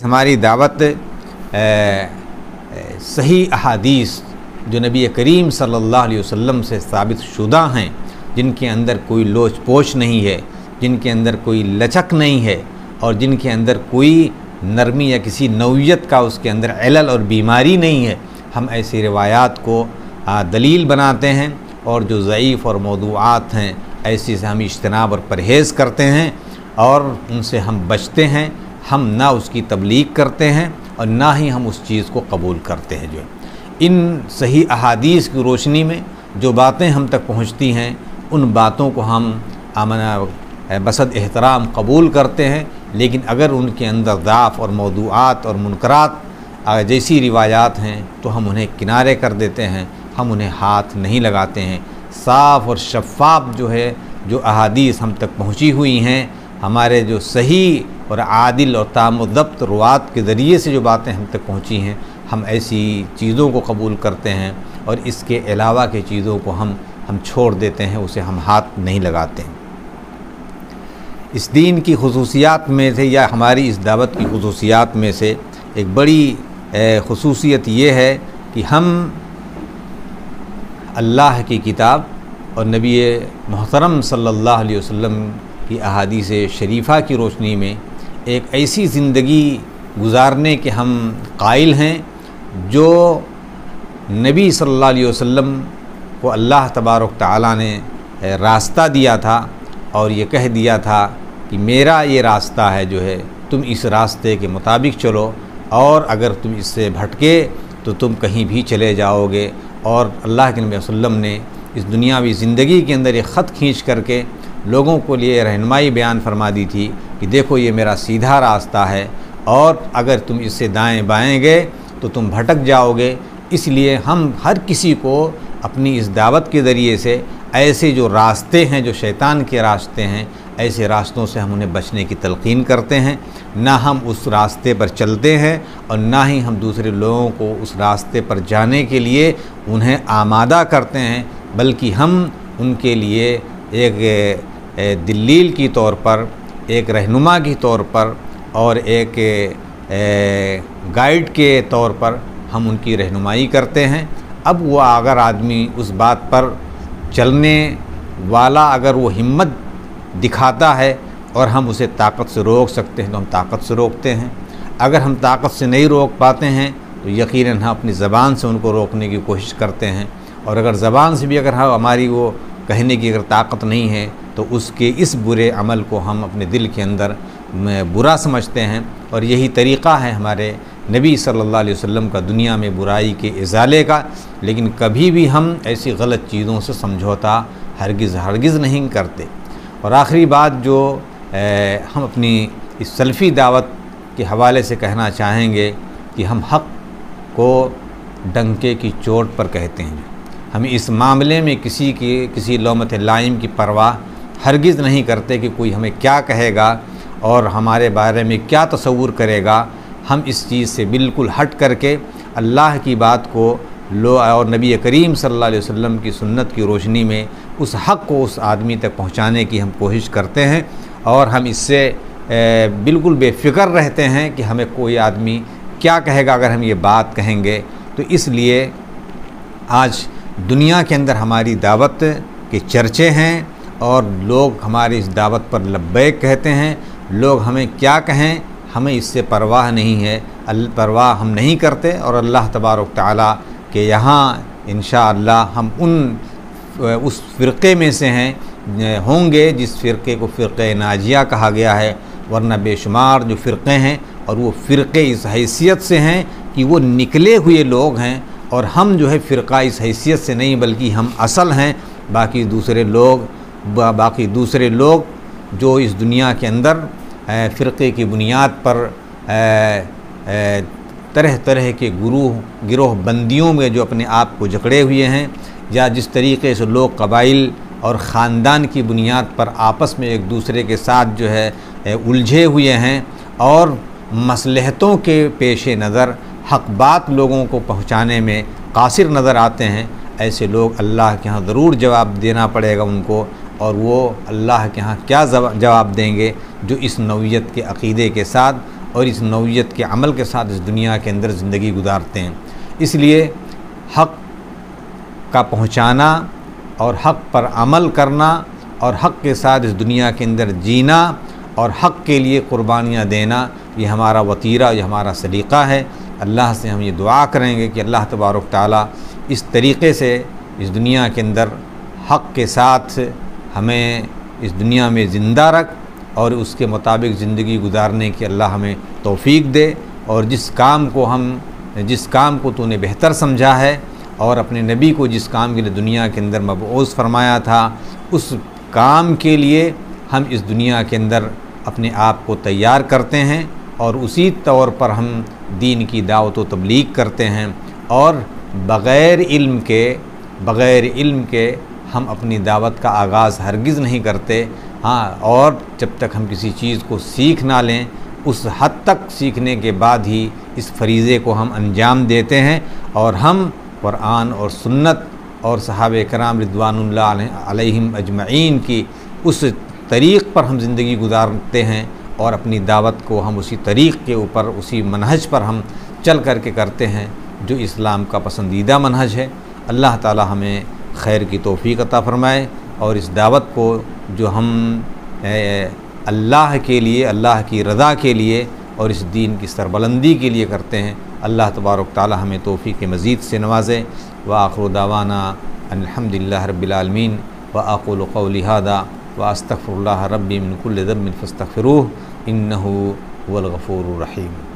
ہماری دعوت صحیح احادیث جو نبی کریم صلی اللہ علیہ وسلم سے ثابت شدہ ہیں، جن کے اندر کوئی لوچ پوچھ نہیں ہے، جن کے اندر کوئی لچک نہیں ہے، اور جن کے اندر کوئی نرمی یا کسی نوعیت کا اس کے اندر علل اور بیماری نہیں ہے، ہم ایسی روایات کو دلیل بناتے ہیں، اور جو ضعیف اور موضوعات ہیں ایسی سے ہم اجتناب اور پرہیز کرتے ہیں، اور ان سے ہم بچتے ہیں۔ ہم نہ اس کی تبلیغ کرتے ہیں اور نہ ہی ہم اس چیز کو قبول کرتے ہیں۔ جو ان صحیح احادیث کی روشنی میں جو باتیں ہم تک پہنچتی ہیں، ان باتوں کو ہم بصد احترام قبول کرتے ہیں، لیکن اگر ان کے اندر ضعف اور موضوعات اور منکرات جیسی روایات ہیں تو ہم انہیں کنارے کر دیتے ہیں، ہم انہیں ہاتھ نہیں لگاتے ہیں۔ صاف اور شفاف جو احادیث ہم تک پہنچی ہوئی ہیں، ہمارے جو صحیح اور عادل اور تام و ضبط روات کے ذریعے سے جو باتیں ہم تک پہنچی ہیں، ہم ایسی چیزوں کو قبول کرتے ہیں، اور اس کے علاوہ کی چیزوں کو ہم چھوڑ دیتے ہیں، اسے ہم ہاتھ نہیں لگاتے ہیں۔ اس دین کی خصوصیات میں سے یا ہماری اس دعوت کی خصوصیات میں سے ایک بڑی خصوصیت یہ ہے کہ ہم اللہ کی کتاب اور نبی محترم صلی اللہ علیہ وسلم کی احادیث شریفہ کی روشنی میں ایک ایسی زندگی گزارنے کے ہم قائل ہیں جو نبی صلی اللہ علیہ وسلم کو اللہ تبارک تعالیٰ نے راستہ دیا تھا، اور یہ کہہ دیا تھا کہ میرا یہ راستہ ہے، تم اس راستے کے مطابق چلو، اور اگر تم اس سے بھٹکے تو تم کہیں بھی چلے جاؤ گے۔ اور اللہ کے نبی صلی اللہ علیہ وسلم نے اس دنیاوی زندگی کے اندر ایک خط کھینچ کر کے لوگوں کو لیے رہنمائی بیان فرما دی تھی کہ دیکھو یہ میرا سیدھا راستہ ہے، اور اگر تم اس سے دائیں بائیں گئے تو تم بھٹک جاؤ گے۔ اس لیے ہم ہر کسی کو اپنی اس دعوت کے ذریعے سے ایسے جو راستے ہیں جو شیطان کے راستے ہیں، ایسے راستوں سے ہم انہیں بچنے کی تلقین کرتے ہیں۔ نہ ہم اس راستے پر چلتے ہیں اور نہ ہی ہم دوسرے لوگوں کو اس راستے پر جانے کے لیے انہیں آمادہ کرتے ہیں، بلکہ ہم ان کے لیے ایک دلیل کی طور پر، ایک رہنما کی طور پر، اور ایک گائیڈ کے طور پر ہم ان کی رہنمائی کرتے ہیں۔ اب وہ اگر آدمی اس بات پر چلنے والا اگر وہ ہمت دکھاتا ہے اور ہم اسے طاقت سے روک سکتے ہیں تو ہم طاقت سے روکتے ہیں، اگر ہم طاقت سے نہیں روک پاتے ہیں تو یقیناً ہم اپنی زبان سے ان کو روکنے کی کوشش کرتے ہیں، اور اگر زبان سے بھی اگر ہماری وہ کہنے کی اگر طاقت نہیں ہے تو اس کے اس برے عمل کو ہم اپنے دل کے اندر برا سمجھتے ہیں۔ اور یہی طریقہ ہے ہمارے نبی صلی اللہ علیہ وسلم کا دنیا میں برائی کے ازالے کا، لیکن کبھی بھی ہم ایسی غلط چیزوں سے سمجھوتا ہرگز نہیں کرتے۔ اور آخری بات جو ہم اپنی اس سلفی دعوت کے حوالے سے کہنا چاہیں گے کہ ہم حق کو ڈنکے کی چوٹ پر کہتے ہیں۔ ہم اس معاملے میں کسی لومت لائم کی پرواہ ہرگز نہیں کرتے کہ کوئی ہمیں کیا کہے گا اور ہمارے بارے میں کیا تصور کرے گا۔ ہم اس چیز سے بالکل ہٹ کر کے اللہ کی بات کو اور نبی کریم صلی اللہ علیہ وسلم کی سنت کی روشنی میں اس حق کو اس آدمی تک پہنچانے کی ہم کوشش کرتے ہیں، اور ہم اس سے بالکل بے فکر رہتے ہیں کہ ہمیں کوئی آدمی کیا کہے گا اگر ہم یہ بات کہیں گے۔ تو اس لیے آج دنیا کے اندر ہماری دعوت کے چرچے ہیں، اور لوگ ہماری اس دعوت پر لبیک کہتے ہیں۔ لوگ ہمیں کیا کہیں ہمیں اس سے پرواہ نہیں ہے، پرواہ ہم نہیں کرتے، اور اللہ تبارک تعالیٰ کہ یہاں انشاءاللہ ہم اس فرقے میں سے ہوں گے جس فرقے کو فرقہ ناجیہ کہا گیا ہے، ورنہ بے شمار جو فرقے ہیں اور وہ فرقے اس حیثیت سے ہیں کہ وہ نکلے ہوئے لوگ ہیں، اور ہم فرقہ اس حیثیت سے نہیں بلکہ ہم اصل ہیں۔ باقی دوسرے لوگ جو اس دنیا کے اندر فرقے کی بنیاد پر طرح طرح کے گروہ بندیوں میں جو اپنے آپ کو جکڑے ہوئے ہیں، یا جس طریقے سے لوگ قبائل اور خاندان کی بنیاد پر آپس میں ایک دوسرے کے ساتھ الجھے ہوئے ہیں، اور مصلحتوں کے پیش نظر حق بات لوگوں کو پہنچانے میں قاصر نظر آتے ہیں، ایسے لوگ اللہ کے ہاں ضرور جواب دینا پڑے گا ان کو، اور وہ اللہ کے ہاں کیا جواب دیں گے جو اس نوعیت کے عقیدے کے ساتھ اور اس نوعیت کے عمل کے ساتھ اس دنیا کے اندر زندگی گزارتے ہیں۔ اس لیے حق کا پہنچانا اور حق پر عمل کرنا اور حق کے ساتھ اس دنیا کے اندر جینا اور حق کے لیے قربانیاں دینا، یہ ہمارا وتیرہ، یہ ہمارا سلیقہ ہے۔ اللہ سے ہم یہ دعا کریں گے کہ اللہ تبارک تعالیٰ اس طریقے سے اس دنیا کے اندر حق کے ساتھ ہمیں اس دنیا میں زندہ رکھ اور اس کے مطابق زندگی گزارنے کی اللہ ہمیں توفیق دے، اور جس کام کو تو نے بہتر سمجھا ہے اور اپنے نبی کو جس کام کے لیے دنیا کے اندر مبعوث فرمایا تھا، اس کام کے لیے ہم اس دنیا کے اندر اپنے آپ کو تیار کرتے ہیں، اور اسی طور پر ہم دین کی دعوت و تبلیغ کرتے ہیں، اور بغیر علم کے ہم اپنی دعوت کا آغاز ہرگز نہیں کرتے۔ ہاں، اور جب تک ہم کسی چیز کو سیکھ نہ لیں، اس حد تک سیکھنے کے بعد ہی اس فریضے کو ہم انجام دیتے ہیں، اور ہم قرآن اور سنت اور صحابہ کرام رضوان اللہ علیہم اجمعین کی اس طریق پر ہم زندگی گزارتے ہیں، اور اپنی دعوت کو ہم اسی طریق کے اوپر، اسی منہج پر ہم چل کر کے کرتے ہیں جو اسلام کا پسندیدہ منہج ہے۔ اللہ تعالی ہمیں خیر کی توفیق عطا فرمائے، اور اس دعوت کو جو ہم اللہ کے لیے، اللہ کی رضا کے لیے اور اس دین کی سربلندی کے لیے کرتے ہیں، اللہ تبارک تعالی ہمیں توفیق مزید سے نوازے۔ وآخر دعوانا ان الحمدللہ رب العالمین، واقول قولی ھذا واستغفر اللہ ربی من کل ذنب فاستغفروہ انہ هو الغفور الرحیم۔